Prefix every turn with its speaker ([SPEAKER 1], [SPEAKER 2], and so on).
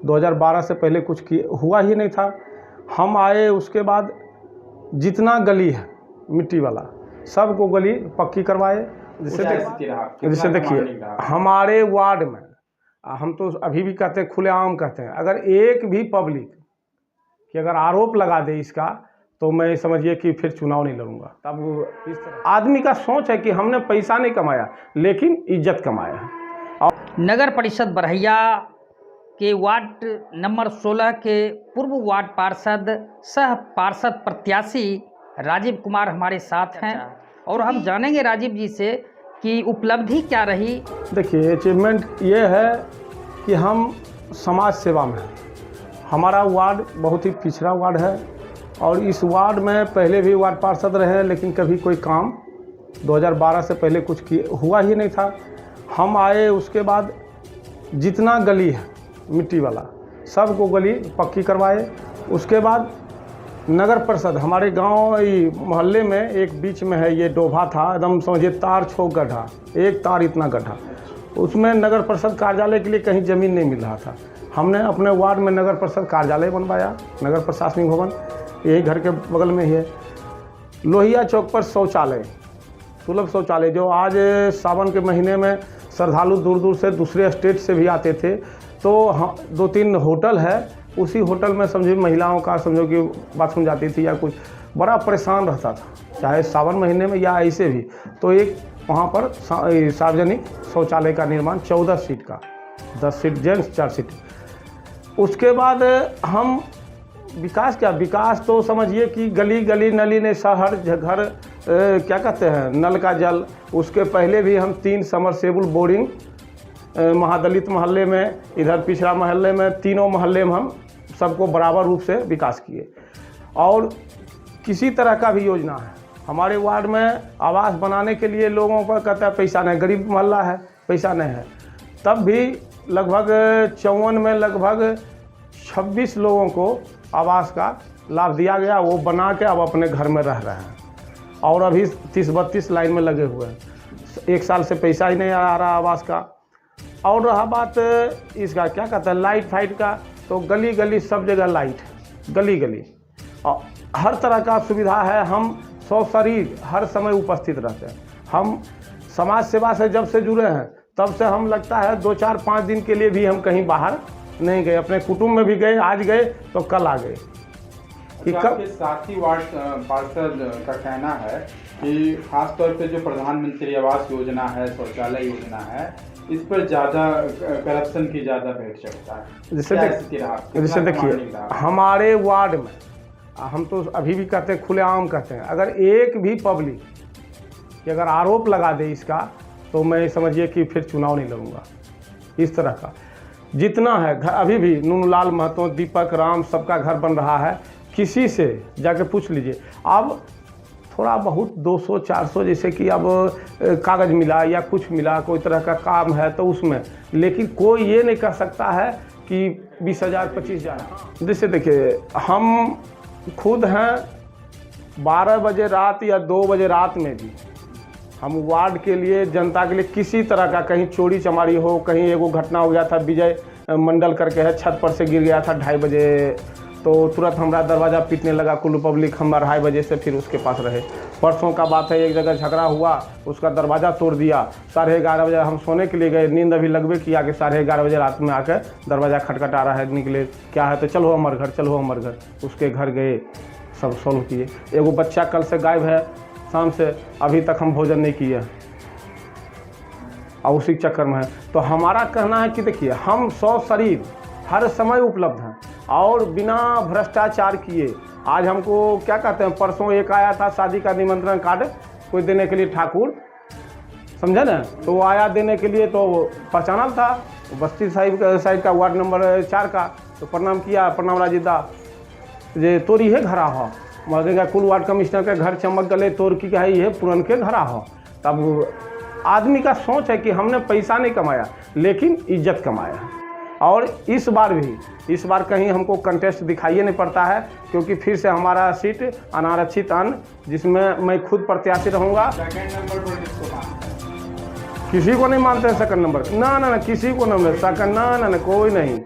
[SPEAKER 1] 2012 से पहले कुछ हुआ ही नहीं था। हम आए उसके बाद जितना गली है मिट्टी वाला सबको गली पक्की करवाए। जैसे देखिए हमारे वार्ड में हम तो अभी भी कहते हैं, खुलेआम कहते हैं, अगर एक भी पब्लिक कि अगर आरोप लगा दे इसका तो मैं समझिए कि फिर चुनाव नहीं लड़ूंगा। तब इस तरह आदमी का सोच है कि हमने पैसा नहीं कमाया लेकिन इज्जत कमाया है।
[SPEAKER 2] नगर परिषद बरहैया के वार्ड नंबर 16 के पूर्व वार्ड पार्षद सह पार्षद प्रत्याशी राजीव कुमार हमारे साथ हैं और हम जानेंगे राजीव जी से कि उपलब्धि क्या रही।
[SPEAKER 1] देखिए अचीवमेंट ये है कि हम समाज सेवा में हैं। हमारा वार्ड बहुत ही पिछड़ा वार्ड है और इस वार्ड में पहले भी वार्ड पार्षद रहे लेकिन कभी कोई काम 2012 से पहले कुछ हुआ ही नहीं था। हम आए उसके बाद जितना गली है मिट्टी वाला सबको गली पक्की करवाए। उसके बाद नगर परिषद हमारे गांव मोहल्ले में एक बीच में है, ये डोभा था एकदम समझिए तार छोक गड्ढा, एक तार इतना गड्ढा, उसमें नगर परिषद कार्यालय के लिए कहीं ज़मीन नहीं मिल रहा था। हमने अपने वार्ड में नगर परिषद कार्यालय बनवाया, नगर प्रशासनिक भवन, यही घर के बगल में ही है। लोहिया चौक पर शौचालय, सुलभ शौचालय, जो आज सावन के महीने में श्रद्धालु दूर दूर से दूसरे स्टेट से भी आते थे, तो 2-3 होटल है, उसी होटल में समझो महिलाओं का समझो कि बाथरूम जाती थी या कुछ, बड़ा परेशान रहता था, चाहे सावन महीने में या ऐसे भी। तो एक वहाँ पर सार्वजनिक शौचालय का निर्माण 14 सीट का, 10 सीट जेंट्स 4 सीट। उसके बाद हम विकास क्या, विकास तो समझिए कि गली गली नली ने हर घर क्या कहते हैं नल का जल। उसके पहले भी हम 3 समरसेबल बोरिंग महादलित मोहल्ले में, इधर पिछड़ा मोहल्ले में, तीनों मोहल्ले में हम सबको बराबर रूप से विकास किए। और किसी तरह का भी योजना है हमारे वार्ड में, आवास बनाने के लिए लोगों पर कहता है पैसा नहीं, गरीब मोहल्ला है पैसा नहीं है, तब भी लगभग 54 में लगभग 26 लोगों को आवास का लाभ दिया गया। वो बना के अब अपने घर में रह रहे हैं और अभी 30-32 लाइन में लगे हुए हैं। 1 साल से पैसा ही नहीं आ रहा आवास का। और रहा बात इसका क्या कहते हैं लाइट फाइट का, तो गली गली सब जगह लाइट, गली गली और हर तरह का सुविधा है। हम 100 शरीर हर समय उपस्थित रहते हैं। हम समाज सेवा से जब से जुड़े हैं तब से हम लगता है 2-4-5 दिन के लिए भी हम कहीं बाहर नहीं गए, अपने कुटुंब में भी गए, आज गए तो कल आ गए।
[SPEAKER 3] आपके साथी वार्ड पार्षद का कहना है कि खास तौर पे जो प्रधानमंत्री आवास योजना है, शौचालय योजना है, इस पर ज़्यादा करप्शन की ज़्यादा भेंट चढ़ता है।
[SPEAKER 1] जैसे देखिए हमारे वार्ड में हम तो अभी भी कहते हैं, खुलेआम कहते हैं, अगर एक भी पब्लिक कि अगर आरोप लगा दे इसका तो मैं समझिए कि फिर चुनाव नहीं लड़ूंगा। इस तरह का जितना है घर, अभी भी नूनलाल महतो, दीपक राम, सबका घर बन रहा है। किसी से जाके पूछ लीजिए। अब थोड़ा बहुत 200-400 जैसे कि अब कागज़ मिला या कुछ मिला, कोई तरह का काम है तो उसमें, लेकिन कोई ये नहीं कर सकता है कि 20,000 25,000। जैसे देखिए हम खुद हैं 12 बजे रात या 2 बजे रात में भी हम वार्ड के लिए, जनता के लिए, किसी तरह का कहीं चोरी चमारी हो, कहीं एगो घटना हो गया था, विजय मंडल करके है, छत पर से गिर गया था 2:30 बजे, तो तुरंत हमारा दरवाज़ा पीटने लगा कुल पब्लिक, हम 2:30 बजे से फिर उसके पास रहे। परसों का बात है, एक जगह झगड़ा हुआ, उसका दरवाज़ा तोड़ दिया, 11:30 बजे हम सोने के लिए गए, नींद अभी लगभग किया कि 11:30 बजे रात में आकर दरवाज़ा खटखटा रहा है, निकले क्या है तो चलो हमारे घर, चलो हमारे घर। उसके घर गए, सब सोल्व किए। एगो बच्चा कल से गायब है, शाम से अभी तक हम भोजन नहीं किए और उसी चक्कर में है। तो हमारा कहना है कि देखिए हम 100 शरीर हर समय उपलब्ध हैं और बिना भ्रष्टाचार किए। आज हमको क्या कहते हैं, परसों एक आया था शादी का निमंत्रण कार्ड कोई देने के लिए, ठाकुर समझे ना, तो वो आया देने के लिए, तो पहचाना था बस्ती साइड का वार्ड नंबर 4 का, तो प्रणाम किया, प्रणाम राजीदा जे तोरी है घरा हो, मगर कुल वार्ड कमिश्नर के घर चमक गले, तोर की क्या है पुरन के घरा हो। तब आदमी का सोच है कि हमने पैसा नहीं कमाया लेकिन इज्जत कमाया है। और इस बार कहीं हमको कंटेस्ट दिखाइए नहीं पड़ता है, क्योंकि फिर से हमारा सीट अनारक्षित अन्न, जिसमें मैं खुद प्रत्याशी रहूँगा।
[SPEAKER 3] सेकंड नंबर पर किसको मानते हैं?
[SPEAKER 1] किसी को नहीं मानते हैं सेकंड नंबर, ना किसी को नहीं, सेकंड ना कोई नहीं।